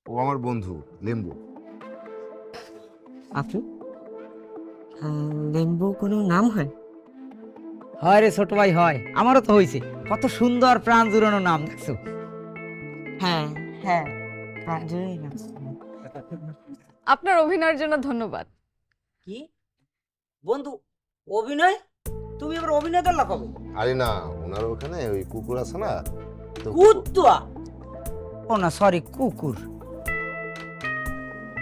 ও আমার বন্ধু লেম্বু। আপনি লেম্বু কোনো নাম হয়? হয় রে ছোট ভাই, হয়। আমারও তো হয়েছে। কত সুন্দর প্রাণ জুড়ানো নাম দেখছো। হ্যাঁ হ্যাঁ, প্রাঞ্জলি নাম। আপনার অভিনয়ের জন্য ধন্যবাদ। কি বন্ধু, অভিনয়? তুমি এবার অভিনয় করলা কবে? আরে না, ওনার ওখানে ওই কুকুর আছে না, তো কুত্তুয়া? ও না, সরি, কুকুর।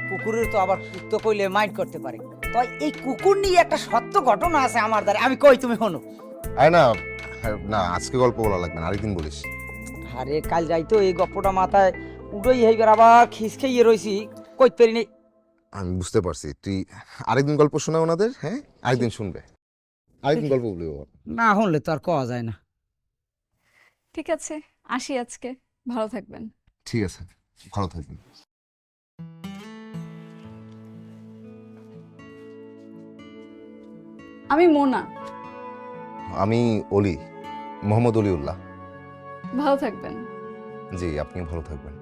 কুকুরের তো আবার কুত্তো কইলে মাইন্ড করতে পারে। তো এই কুকুর নিয়ে একটা সত্য ঘটনা আছে আমার দ্বারা, আমি কই তুমি শোনো। আরে না, না আজকে গল্প বলা লাগবে না, আরেকদিন বলিস। আরে কাল যাইতো এই গপ্পটা মাথায় উড়োই হইবার, আবার খিস খেয়ে রইছি, কইতে পারি নাই। আমি বুঝতে পারছি, তুই আরেকদিন গল্প শোনা ওনাদের। হ্যাঁ, আরেকদিন শুনবে, আরেকদিন গল্প বলবি বাবা। না শুনলে তো আর কওয়া যায় না। ঠিক আছে, আসি আজকে। ভালো থাকবেন। ঠিক আছে, ভালো থাকবেন। আমি মোনা। আমি অলি, মোহাম্মদ অলিউল্লাহ। ভালো থাকবেন। জি, আপনি ভালো থাকবেন।